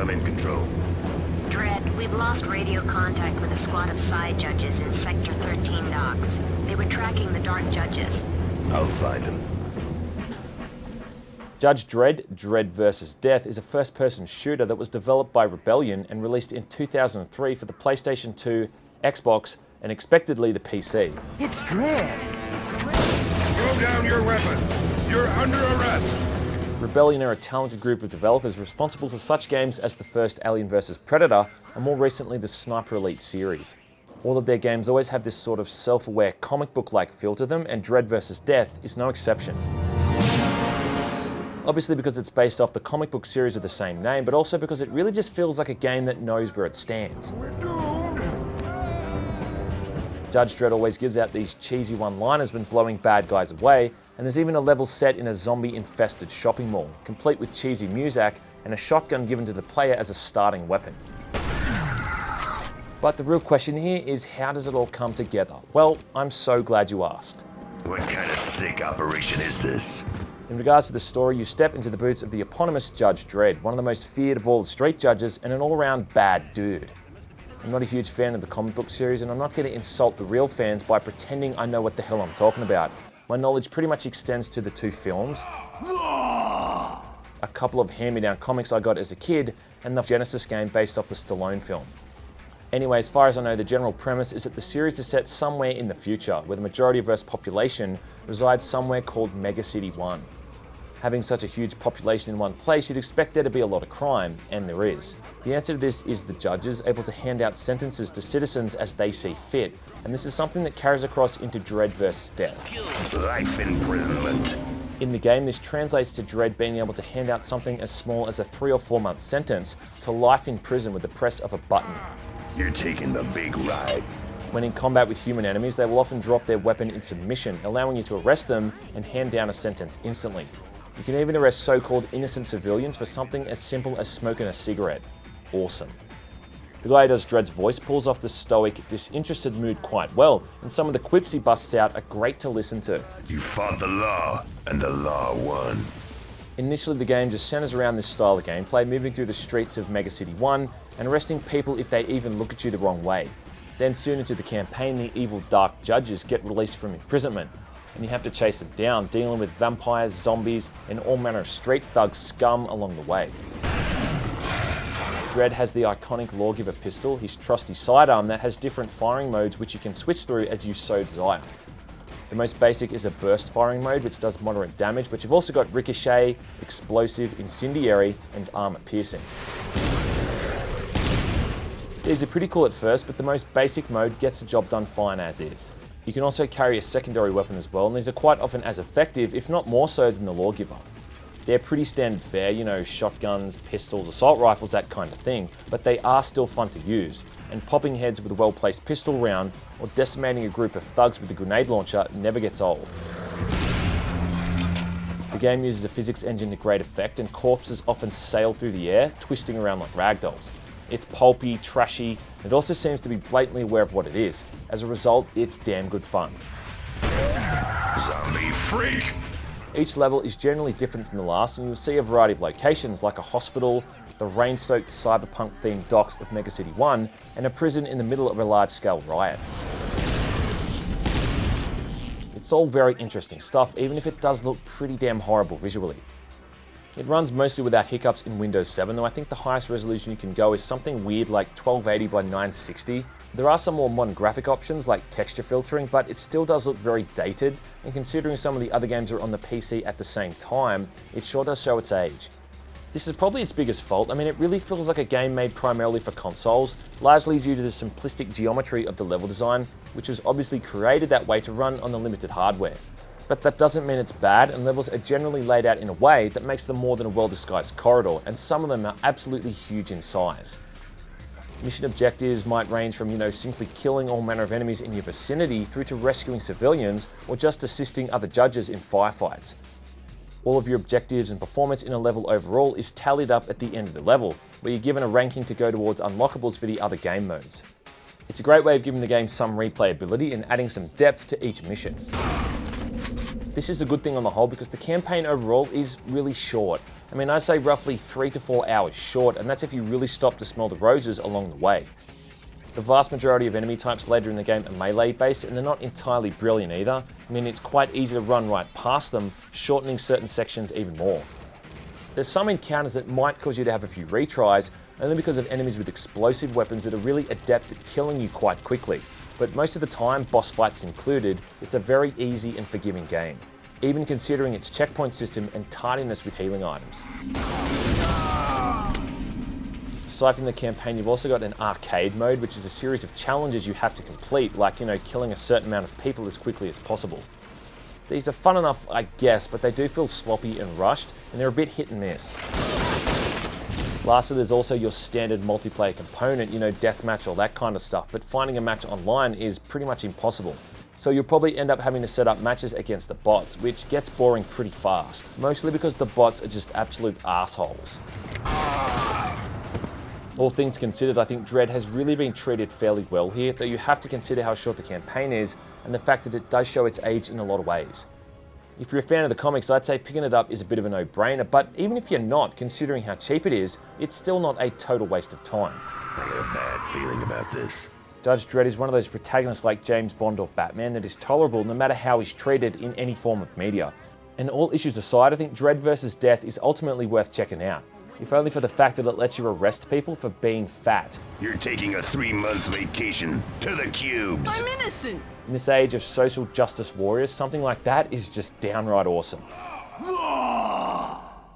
I'm in control. Dredd, we've lost radio contact with a squad of Psi Judges in Sector 13 docks. They were tracking the Dark Judges. I'll find them. Judge Dredd, Dredd vs. Death is a first-person shooter that was developed by Rebellion and released in 2003 for the PlayStation 2, Xbox, and expectedly the PC. It's Dredd! Throw down your weapon! You're under arrest! Rebellion are a talented group of developers responsible for such games as the first Alien vs. Predator and more recently the Sniper Elite series. All of their games always have this sort of self-aware comic book-like feel to them, and Dredd vs. Death is no exception. Obviously because it's based off the comic book series of the same name, but also because it really just feels like a game that knows where it stands. Judge Dredd always gives out these cheesy one-liners when blowing bad guys away, and there's even a level set in a zombie-infested shopping mall, complete with cheesy music and a shotgun given to the player as a starting weapon. But the real question here is, how does it all come together? Well, I'm so glad you asked. What kind of sick operation is this? In regards to the story, you step into the boots of the eponymous Judge Dredd, one of the most feared of all the street judges and an all-round bad dude. I'm not a huge fan of the comic book series, and I'm not going to insult the real fans by pretending I know what the hell I'm talking about. My knowledge pretty much extends to the two films, a couple of hand-me-down comics I got as a kid, and the Genesis game based off the Stallone film. Anyway, as far as I know, the general premise is that the series is set somewhere in the future, where the majority of Earth's population resides somewhere called Mega City 1. Having such a huge population in one place, you'd expect there to be a lot of crime, and there is. The answer to this is the judges, able to hand out sentences to citizens as they see fit, and this is something that carries across into Dredd vs. Death. Life imprisonment. In the game, this translates to Dredd being able to hand out something as small as a 3 or 4 month sentence to life in prison with the press of a button. You're taking the big ride. When in combat with human enemies, they will often drop their weapon in submission, allowing you to arrest them and hand down a sentence instantly. You can even arrest so-called innocent civilians for something as simple as smoking a cigarette. Awesome. The guy who does Dredd's voice pulls off the stoic, disinterested mood quite well, and some of the quips he busts out are great to listen to. You fought the law, and the law won. Initially, the game just centers around this style of gameplay, moving through the streets of Mega City 1 and arresting people if they even look at you the wrong way. Then soon into the campaign, the evil Dark Judges get released from imprisonment, and you have to chase them down, dealing with vampires, zombies, and all manner of street thug scum along the way. Dredd has the iconic Lawgiver pistol, his trusty sidearm that has different firing modes which you can switch through as you so desire. The most basic is a burst firing mode which does moderate damage, but you've also got ricochet, explosive, incendiary, and armor piercing. These are pretty cool at first, but the most basic mode gets the job done fine as is. You can also carry a secondary weapon as well, and these are quite often as effective, if not more so than the Lawgiver. They're pretty standard fare, you know, shotguns, pistols, assault rifles, that kind of thing, but they are still fun to use, and popping heads with a well-placed pistol round or decimating a group of thugs with a grenade launcher never gets old. The game uses a physics engine to great effect, and corpses often sail through the air, twisting around like ragdolls. It's pulpy, trashy, and it also seems to be blatantly aware of what it is. As a result, it's damn good fun. Zombie freak! Each level is generally different from the last, and you'll see a variety of locations like a hospital, the rain-soaked cyberpunk-themed docks of Mega City 1, and a prison in the middle of a large-scale riot. It's all very interesting stuff, even if it does look pretty damn horrible visually. It runs mostly without hiccups in Windows 7, though I think the highest resolution you can go is something weird like 1280 by 960. There are some more modern graphic options like texture filtering, but it still does look very dated, and considering some of the other games are on the PC at the same time, it sure does show its age. This is probably its biggest fault. I mean, it really feels like a game made primarily for consoles, largely due to the simplistic geometry of the level design, which was obviously created that way to run on the limited hardware. But that doesn't mean it's bad, and levels are generally laid out in a way that makes them more than a well-disguised corridor, and some of them are absolutely huge in size. Mission objectives might range from, simply killing all manner of enemies in your vicinity through to rescuing civilians or just assisting other judges in firefights. All of your objectives and performance in a level overall is tallied up at the end of the level, where you're given a ranking to go towards unlockables for the other game modes. It's a great way of giving the game some replayability and adding some depth to each mission. This is a good thing on the whole because the campaign overall is really short. I mean, I'd say roughly 3 to 4 hours short, and that's if you really stop to smell the roses along the way. The vast majority of enemy types later in the game are melee based, and they're not entirely brilliant either. I mean, it's quite easy to run right past them, shortening certain sections even more. There's some encounters that might cause you to have a few retries, only because of enemies with explosive weapons that are really adept at killing you quite quickly. But most of the time, boss fights included, it's a very easy and forgiving game, even considering its checkpoint system and tardiness with healing items. Aside from the campaign, you've also got an arcade mode, which is a series of challenges you have to complete, like, killing a certain amount of people as quickly as possible. These are fun enough, I guess, but they do feel sloppy and rushed, and they're a bit hit and miss. Lastly, there's also your standard multiplayer component, deathmatch, all that kind of stuff, but finding a match online is pretty much impossible. So you'll probably end up having to set up matches against the bots, which gets boring pretty fast, mostly because the bots are just absolute assholes. All things considered, I think Dredd has really been treated fairly well here, though you have to consider how short the campaign is and the fact that it does show its age in a lot of ways. If you're a fan of the comics, I'd say picking it up is a bit of a no-brainer, but even if you're not, considering how cheap it is, it's still not a total waste of time. I got a bad feeling about this. Judge Dredd is one of those protagonists like James Bond or Batman that is tolerable no matter how he's treated in any form of media. And all issues aside, I think Dredd vs. Death is ultimately worth checking out, if only for the fact that it lets you arrest people for being fat. You're taking a 3-month vacation to the cubes. I'm innocent! In this age of social justice warriors, something like that is just downright awesome.